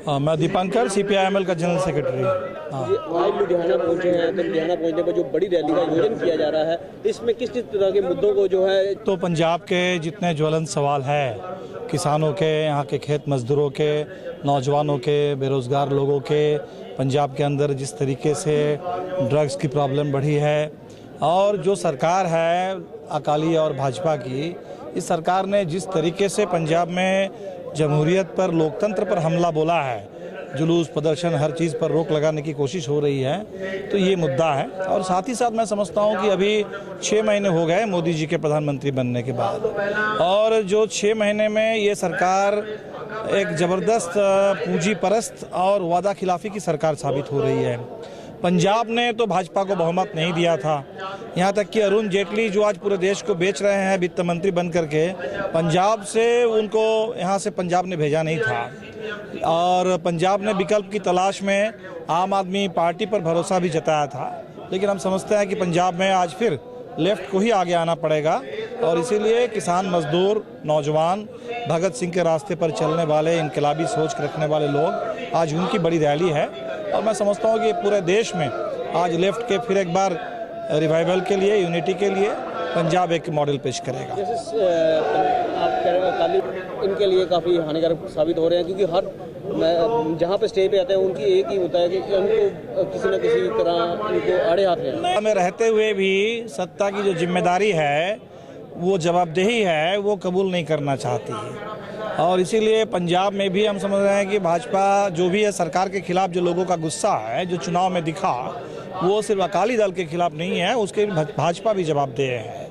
मैं दीपांकर CPI-ML का general secretary. आज लुधियाना पहुंचे हैं, तो लुधियाना पहुंचने पर जो बड़ी रैली का आयोजन किया जा रहा है, इसमें किस किस तरह के मुद्दों को जो है तो पंजाब के जितने ज्वलंत सवाल है, किसानों के, यहाँ के खेत मजदूरों के, नौजवानों के, बेरोज़गार लोगों के, पंजाब के अंदर जिस तरीके से ड्रग्स की प्रॉब्लम बढ़ी है, और जो सरकार है अकाली और भाजपा की, इस सरकार ने जिस तरीके से पंजाब में जमहूरियत पर, लोकतंत्र पर हमला बोला है, जुलूस प्रदर्शन हर चीज़ पर रोक लगाने की कोशिश हो रही है, तो ये मुद्दा है। और साथ ही साथ मैं समझता हूँ कि अभी 6 महीने हो गए मोदी जी के प्रधानमंत्री बनने के बाद, और जो 6 महीने में ये सरकार एक ज़बरदस्त पूंजी परस्त और वादा खिलाफी की सरकार साबित हो रही है। पंजाब ने तो भाजपा को बहुमत नहीं दिया था, यहाँ तक कि अरुण जेटली जो आज पूरे देश को बेच रहे हैं वित्त मंत्री बन करके, पंजाब से उनको यहाँ से पंजाब ने भेजा नहीं था, और पंजाब ने विकल्प की तलाश में आम आदमी पार्टी पर भरोसा भी जताया था। लेकिन हम समझते हैं कि पंजाब में आज फिर लेफ्ट को ही आगे आना पड़ेगा, और इसीलिए किसान, मजदूर, नौजवान, भगत सिंह के रास्ते पर चलने वाले, इनकलाबी सोच रखने वाले लोग, आज उनकी बड़ी रैली है। और मैं समझता हूँ कि पूरे देश में आज लेफ्ट के फिर एक बार रिवाइवल के लिए, यूनिटी के लिए पंजाब एक मॉडल पेश करेगा। जैसे आप कह रहे हैं अकाली इनके लिए काफ़ी हानिकारक साबित हो रहे हैं, क्योंकि हर जहाँ पे स्टेज पे आते हैं उनकी एक ही होता है कि उनको किसी न किसी तरह उनको आड़े हाथ हैं। में रहते हुए भी सत्ता की जो जिम्मेदारी है, वो जवाबदेही है, वो कबूल नहीं करना चाहती है। और इसीलिए पंजाब में भी हम समझ रहे हैं कि भाजपा जो भी है, सरकार के खिलाफ जो लोगों का गुस्सा है, जो चुनाव में दिखा, वो सिर्फ अकाली दल के खिलाफ नहीं है, उसके भाजपा भी जवाबदेह है।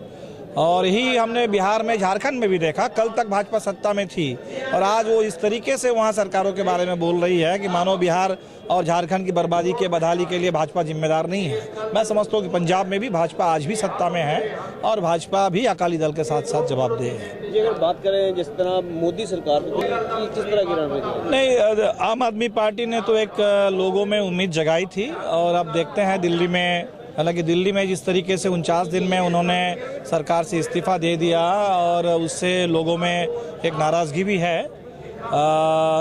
और यही हमने बिहार में, झारखंड में भी देखा। कल तक भाजपा सत्ता में थी और आज वो इस तरीके से वहाँ सरकारों के बारे में बोल रही है कि मानो बिहार और झारखंड की बर्बादी के, बदहाली के लिए भाजपा जिम्मेदार नहीं है। मैं समझता हूँ कि पंजाब में भी भाजपा आज भी सत्ता में है, और भाजपा भी अकाली दल के साथ साथ जवाबदेह है। जी, अगर बात करें जिस तरह मोदी सरकार की किस तरह की रणनीति? नहीं, आम आदमी पार्टी ने तो एक लोगों में उम्मीद जगाई थी, और अब देखते हैं दिल्ली में, हालांकि दिल्ली में जिस तरीके से 49 दिन में उन्होंने सरकार से इस्तीफा दे दिया, और उससे लोगों में एक नाराज़गी भी है,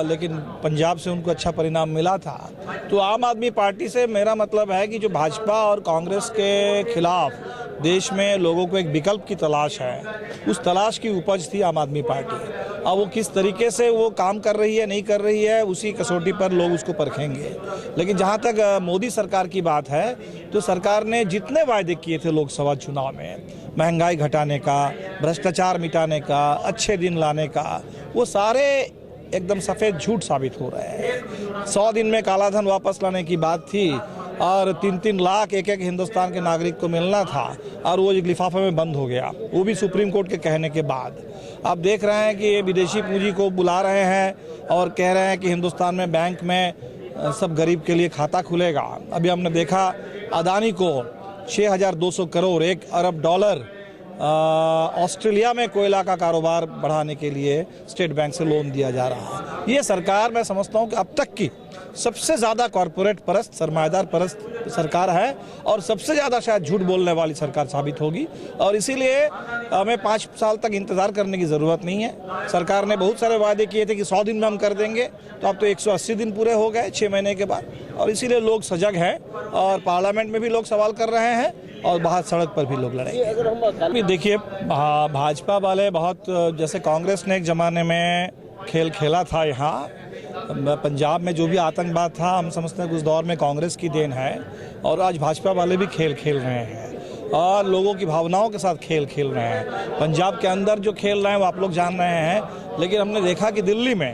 लेकिन पंजाब से उनको अच्छा परिणाम मिला था। तो आम आदमी पार्टी से मेरा मतलब है कि जो भाजपा और कांग्रेस के खिलाफ देश में लोगों को एक विकल्प की तलाश है, उस तलाश की उपज थी आम आदमी पार्टी। अब वो किस तरीके से वो काम कर रही है, नहीं कर रही है, उसी कसौटी पर लोग उसको परखेंगे। लेकिन जहाँ तक मोदी सरकार की बात है, तो सरकार ने जितने वायदे किए थे लोकसभा चुनाव में, महंगाई घटाने का, भ्रष्टाचार मिटाने का, अच्छे दिन लाने का, वो सारे एकदम सफ़ेद झूठ साबित हो रहे हैं। 100 दिन में काला धन वापस लाने की बात थी, और 3-3 लाख एक हिंदुस्तान के नागरिक को मिलना था, और वो एक लिफाफे में बंद हो गया, वो भी सुप्रीम कोर्ट के कहने के बाद। आप देख रहे हैं कि ये विदेशी पूंजी को बुला रहे हैं और कह रहे हैं कि हिंदुस्तान में बैंक में सब गरीब के लिए खाता खुलेगा। अभी हमने देखा अदानी को 6,200 करोड़, $1 अरब ऑस्ट्रेलिया में कोयला का कारोबार बढ़ाने के लिए स्टेट बैंक से लोन दिया जा रहा है। ये सरकार, मैं समझता हूँ कि अब तक की सबसे ज़्यादा कॉरपोरेट परस्त, सरमाएदार परस्त सरकार है, और सबसे ज़्यादा शायद झूठ बोलने वाली सरकार साबित होगी। और इसीलिए हमें 5 साल तक इंतज़ार करने की ज़रूरत नहीं है। सरकार ने बहुत सारे वादे किए थे कि 100 दिन में हम कर देंगे, तो अब तो 180 दिन पूरे हो गए 6 महीने के बाद, और इसीलिए लोग सजग हैं, और पार्लियामेंट में भी लोग सवाल कर रहे हैं, और बाहर सड़क पर भी लोग लड़ेंगे। अगर हम देखिए, भाजपा वाले बहुत, जैसे कांग्रेस ने एक ज़माने में खेल खेला था यहाँ पंजाब में, जो भी आतंकवाद था, हम समझते हैं कि उस दौर में कांग्रेस की देन है, और आज भाजपा वाले भी खेल खेल रहे हैं, और लोगों की भावनाओं के साथ खेल खेल रहे हैं। पंजाब के अंदर जो खेल रहे हैं वो आप लोग जान रहे हैं, लेकिन हमने देखा कि दिल्ली में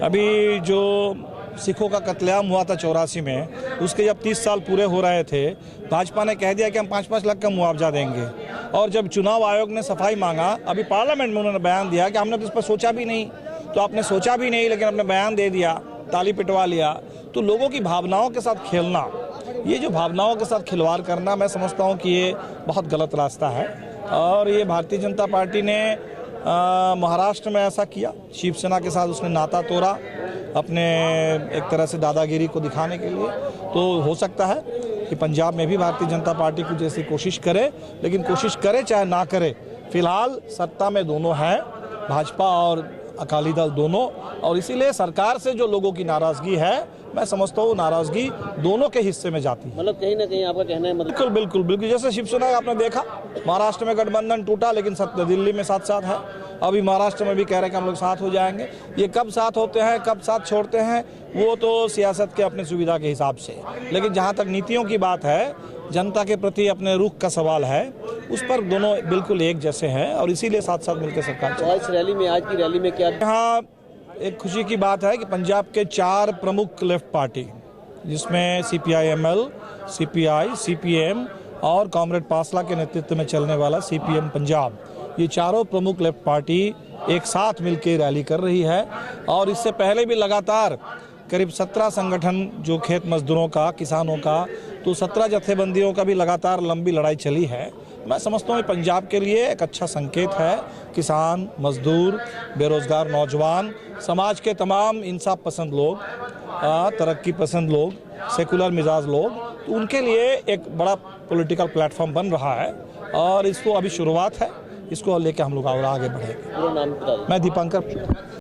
अभी जो सिखों का कत्लेआम हुआ था 84 में, उसके जब 30 साल पूरे हो रहे थे, भाजपा ने कह दिया कि हम 5-5 लाख का मुआवजा देंगे। और जब चुनाव आयोग ने सफाई मांगा, अभी पार्लियामेंट में उन्होंने बयान दिया कि हमने तो इस पर सोचा भी नहीं। तो आपने सोचा भी नहीं, लेकिन आपने बयान दे दिया, ताली पिटवा लिया। तो लोगों की भावनाओं के साथ खेलना, ये जो भावनाओं के साथ खिलवाड़ करना, मैं समझता हूँ कि ये बहुत गलत रास्ता है। और ये भारतीय जनता पार्टी ने महाराष्ट्र में ऐसा किया, शिवसेना के साथ उसने नाता तोड़ा अपने एक तरह से दादागिरी को दिखाने के लिए। तो हो सकता है कि पंजाब में भी भारतीय जनता पार्टी कुछ ऐसी कोशिश करे, लेकिन कोशिश करे चाहे ना करे, फिलहाल सत्ता में दोनों हैं, भाजपा और अकाली दल दोनों, और इसीलिए सरकार से जो लोगों की नाराजगी है, मैं समझता हूँ नाराजगी दोनों के हिस्से में जाती है। मतलब कहीं ना कहीं आपका कहना है बिल्कुल बिल्कुल बिल्कुल, जैसे शिवसेना आपने देखा महाराष्ट्र में गठबंधन टूटा, लेकिन दिल्ली में साथ साथ है। अभी महाराष्ट्र में भी कह रहे हैं कि हम लोग साथ हो जाएंगे। ये कब साथ होते हैं, कब साथ छोड़ते हैं, वो तो सियासत के अपने सुविधा के हिसाब से, लेकिन जहाँ तक नीतियों की बात है, जनता के प्रति अपने रुख का सवाल है, उस पर दोनों बिल्कुल एक जैसे हैं, और इसीलिए साथ साथ मिलकर सरकार तो आज की रैली में क्या यहाँ एक खुशी की बात है कि पंजाब के 4 प्रमुख लेफ्ट पार्टी, जिसमें CPI-ML, CPI, CPM और कॉमरेड पासला के नेतृत्व में चलने वाला CPM पंजाब, ये चारों प्रमुख लेफ्ट पार्टी एक साथ मिलकर रैली कर रही है। और इससे पहले भी लगातार करीब 17 संगठन, जो खेत मजदूरों का, किसानों का, तो 17 जत्थेबंदियों का भी लगातार लंबी लड़ाई चली है। मैं समझता हूँ पंजाब के लिए एक अच्छा संकेत है। किसान, मजदूर, बेरोजगार नौजवान, समाज के तमाम इंसाफ पसंद लोग, तरक्की पसंद लोग, सेकुलर मिजाज लोग, तो उनके लिए एक बड़ा पॉलिटिकल प्लेटफॉर्म बन रहा है, और इसको अभी शुरुआत है, इसको लेकर हम लोग और आगे बढ़ेंगे। पूरा नाम बता दो। मैं दीपांकर